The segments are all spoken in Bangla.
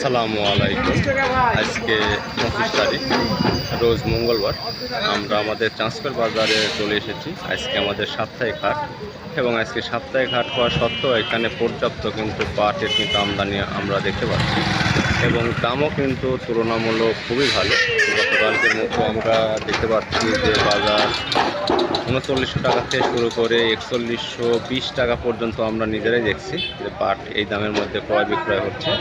আসসালামু আলাইকুম। আজকে 25 তারিখ রোজ মঙ্গলবার। আমরা আমাদের চাঁচকর বাজারে চলে এসেছি। আজকে আমাদের সাপ্তাহিক হাট এবং আজকে সাপ্তাহিক হাট হওয়া সত্ত্বেও এখানে পর্যাপ্ত কিন্তু পাটের কিন্তু আমদানি আমরা দেখতে পাচ্ছি এবং দামও কিন্তু তুলনামূলক খুবই ভালো। গতকালকের মতো আমরা দেখতে পাচ্ছি যে বাজার 3900 টাকা থেকে শুরু করে 4120 টাকা পর্যন্ত আমরা নিজেরাই দেখছি যে পাট এই দামের মধ্যে ক্রয় বিক্রয় হচ্ছে।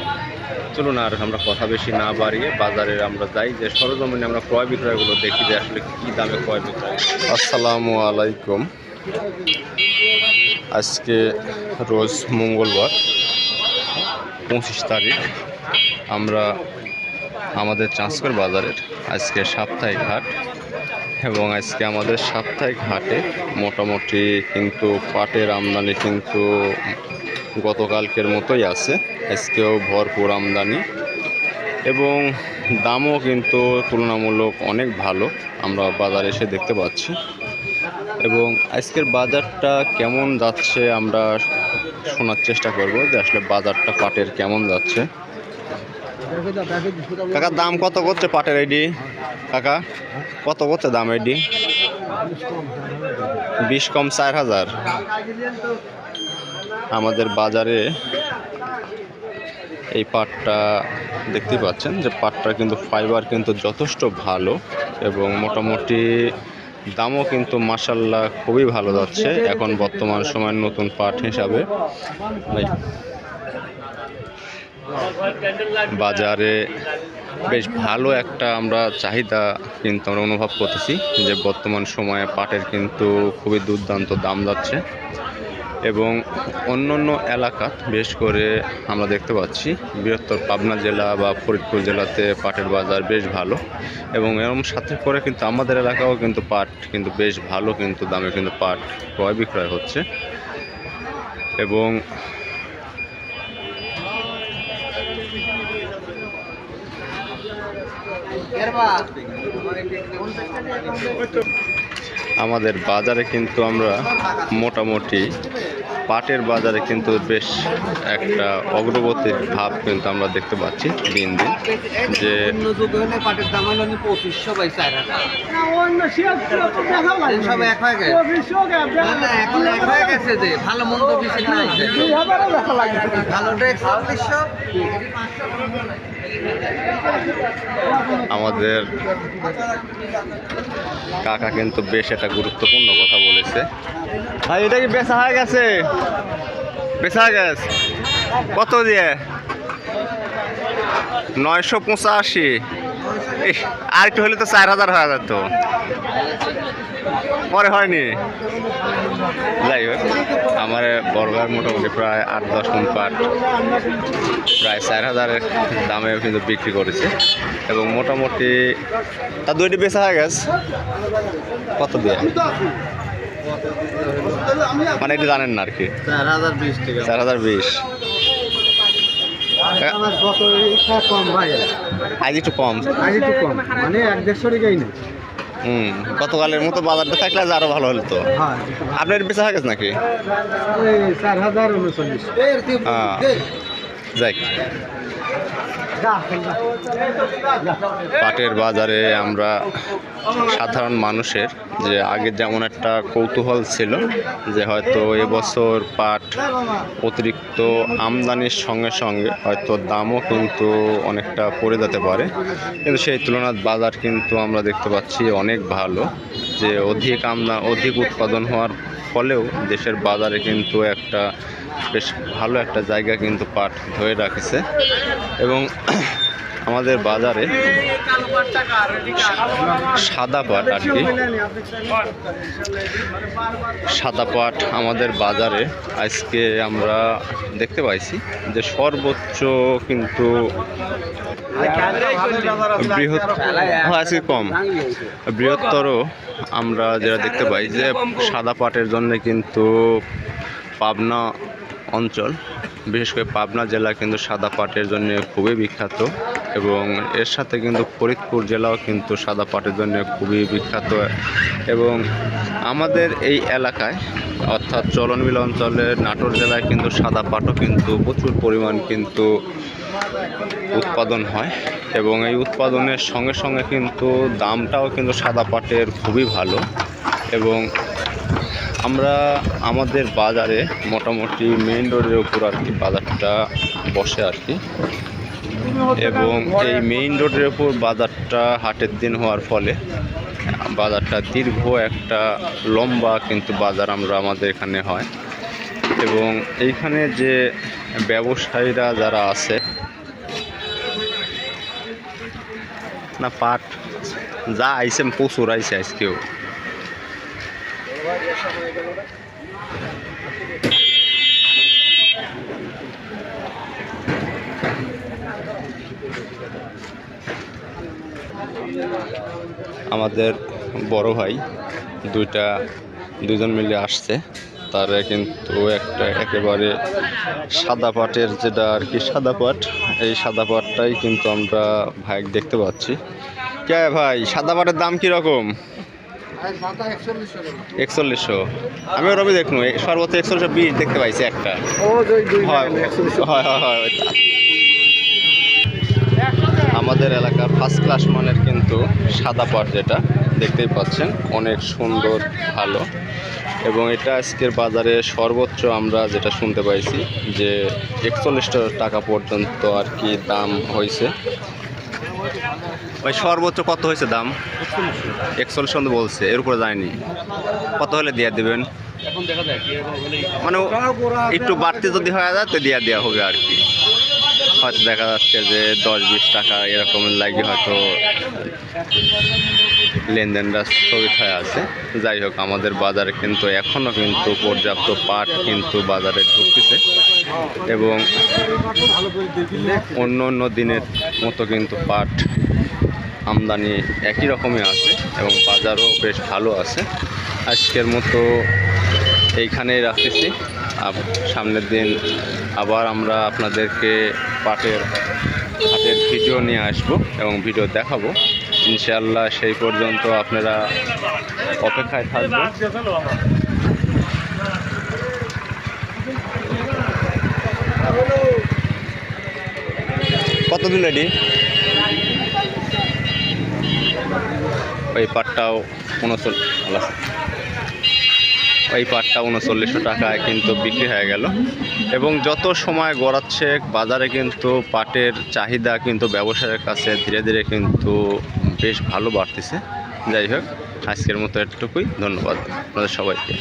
চলুন আর আমরা কথা বেশি না বাড়িয়ে বাজারে আমরা যাই, যে সরজমিনে আমরা ক্রয় বিক্রয়গুলো দেখি যে আসলে কী দামে ক্রয় বিক্রয়। আসসালামু আলাইকুম। আজকে রোজ মঙ্গলবার 25 তারিখ আমরা আমাদের চাঁচকর বাজারের আজকে সাপ্তাহিক হাট এবং আজকে আমাদের সাপ্তাহিক হাটে মোটামুটি কিন্তু পাটের আমদানি কিন্তু গতকালকের মতোই আছে। আজকেও ভরপুর আমদানি এবং দামও কিন্তু তুলনামূলক অনেক ভালো আমরা বাজারে এসে দেখতে পাচ্ছি। এবং আজকের বাজারটা কেমন যাচ্ছে আমরা শোনার চেষ্টা করব যে আসলে বাজারটা পাটের কেমন যাচ্ছে। কাকা দাম কত করছে পাটের আইডি? কাকা কত করছে দাম আইডি? 20 কম 4000। আমাদের বাজারে এই পাটটা দেখতে পাচ্ছেন যে পাটটা কিন্তু ফাইবার কিন্তু যথেষ্ট ভালো এবং মোটামুটি দামও কিন্তু মাশাআল্লাহ খুবই ভালো যাচ্ছে এখন বর্তমান সময়ের নতুন পাট হিসাবে। বাজারে বেশ ভালো একটা আমরা চাহিদা কিন্তু আমরা অনুভব করতেছি যে বর্তমান সময়ে পাটের কিন্তু খুবই দুর্দান্ত দাম যাচ্ছে এবং অন্য অন্য এলাকা বিশেষ করে আমরা দেখতে পাচ্ছি বৃহত্তর পাবনা জেলা বা ফরিদপুর জেলাতে পাটের বাজার বেশ ভালো এবং এরম সাথে করে কিন্তু আমাদের এলাকাও কিন্তু পাট কিন্তু বেশ ভালো কিন্তু দামে কিন্তু পাট ক্রয় বিক্রয় হচ্ছে। এবং আমাদের বাজারে কিন্তু আমরা মোটামুটি পাটের বাজারে কিন্তু বেশ একটা অগ্রগতির ভাব কিন্তু আমরা দেখতে পাচ্ছি দিন দিন, যে পাটের দাম হলো 2500 বাই 4000। ভালো মন্দ বেশি নাই, ভালোটা 4100। আমাদের কাকা কিন্তু বেশ একটা গুরুত্বপূর্ণ কথা বলেছে। ভাই এটা কি বেচা হয়ে গেছে? বেচা হয়ে গেছে কত দিয়ে? 985। আর একটু হলে তো 4000 হয়ে যেত, পরে হয়নি। যাই হোক, আমার বড়গার মোটামুটি প্রায় 8-10 মণ পাট প্রায় 4000-এর দামে কিন্তু বিক্রি করেছে এবং মোটামুটি তার দুইটি বেচা হয়ে গেছে। কত দিয়ে মানে এটা জানেন না আর কি? 4020 টাকা। 4020 আজ একটু কম, মানে 150 টাকাই না। গতকালের মতো বাজারটা থাকলে আরো ভালো হলো তো। আপনার বেচা হয়ে গেছে নাকি? 4039। যাই, পাটের বাজারে আমরা সাধারণ মানুষের যে আগে যেমন একটা কৌতূহল ছিল যে হয়তো এবছর পাট অতিরিক্ত আমদানির সঙ্গে সঙ্গে হয়তো দামও কিন্তু অনেকটা পড়ে যেতে পারে, কিন্তু সেই তুলনায় বাজার কিন্তু আমরা দেখতে পাচ্ছি অনেক ভালো, যে অধিক উৎপাদন হওয়ার ফলেও দেশের বাজারে কিন্তু একটা বেশ ভালো একটা জায়গা কিন্তু পাট ধরে রাখছে। এবং আমাদের বাজারে সাদা পাট আর কি, সাদা পাট আমাদের বাজারে আজকে আমরা দেখতে পাইছি যে সর্বোচ্চ কিন্তু আজকে কম বৃহত্তর আমরা যেটা দেখতে পাই যে সাদা পাটের জন্য কিন্তু পাবনা অঞ্চল, বিশেষ করে পাবনা জেলা কিন্তু সাদা পাটের জন্য খুবই বিখ্যাত এবং এর সাথে কিন্তু ফরিদপুর জেলাও কিন্তু সাদা পাটের জন্য খুবই বিখ্যাত। এবং আমাদের এই এলাকায় অর্থাৎ চলনবিল অঞ্চলের নাটোর জেলায় কিন্তু সাদা পাটও কিন্তু প্রচুর পরিমাণ কিন্তু উৎপাদন হয় এবং এই উৎপাদনের সঙ্গে সঙ্গে কিন্তু দামটাও কিন্তু সাদা পাটের খুবই ভালো। এবং আমরা আমাদের বাজারে মোটামুটি মেইন রোডের উপর আর কি বাজারটা বসে আর কি, এবং এই মেইন রোডের উপর বাজারটা হাটের দিন হওয়ার ফলে বাজারটা দীর্ঘ একটা লম্বা কিন্তু বাজার আমরা আমাদের এখানে হয়। এবং এইখানে যে ব্যবসায়ীরা যারা আছে না, পাট যা আইসে প্রচুর আইসে আজকেও। আমাদের বড় ভাই দুজন মিলে আসছে, তারা কিন্তু একটা একেবারে সাদা পাটের যেটা আর কি সাদা পাট, এই সাদা পাটটাই কিন্তু আমরা ভাই দেখতে পাচ্ছি। কে ভাই, সাদা পাটের দাম কীরকম? 4100। আমিও রবি দেখুন সর্বোচ্চ 4120 দেখতে পাইছি একটা। হয় হয় হয়। আমাদের এলাকার ফার্স্ট ক্লাস মানের কিন্তু সাদা পাট যেটা দেখতেই পাচ্ছেন, অনেক সুন্দর ভালো। এবং এটা আজকের বাজারে সর্বোচ্চ আমরা যেটা শুনতে পাইছি যে 41 টাকা পর্যন্ত আর কি দাম হয়েছে। ভাই সর্বোচ্চ কত হয়েছে দাম? 41 বলছে, এর উপরে যায়নি। কত হলে দিয়ে দেবেন? মানে একটু বাড়তি যদি হয়ে যায় তো দেওয়া হবে আর কি। হয়তো দেখা যাচ্ছে যে 10-20 টাকা এরকম লাগে হয়তো লেনদেনটা স্থগিত হয়ে আছে। যাই হোক, আমাদের বাজারে কিন্তু এখনও কিন্তু পর্যাপ্ত পাট কিন্তু বাজারে ঢুকতেছে এবং অন্য অন্য দিনের মতো কিন্তু পাট আমদানি একই রকমই আছে এবং বাজারও বেশ ভালো আছে। আজকের মতো এইখানেই রাখতেছি, সামনের দিন আবার আমরা আপনাদেরকে পাটের ভিডিও নিয়ে আসব এবং ভিডিও দেখাবো ইনশাআল্লাহ। সেই পর্যন্ত আপনারা অপেক্ষায় থাকবেন। কত দিন রেডি? ওই পাটটাও 3900 টাকায় কিন্তু বিক্রি হয়ে গেল। এবং যত সময় গড়াচ্ছে বাজারে কিন্তু পাটের চাহিদা কিন্তু ব্যবসায়ের কাছে ধীরে ধীরে কিন্তু বেশ ভালো বাড়তেছে। যাই হোক, আজকের মতো এতটুকুই। ধন্যবাদ আপনাদের সবাইকে।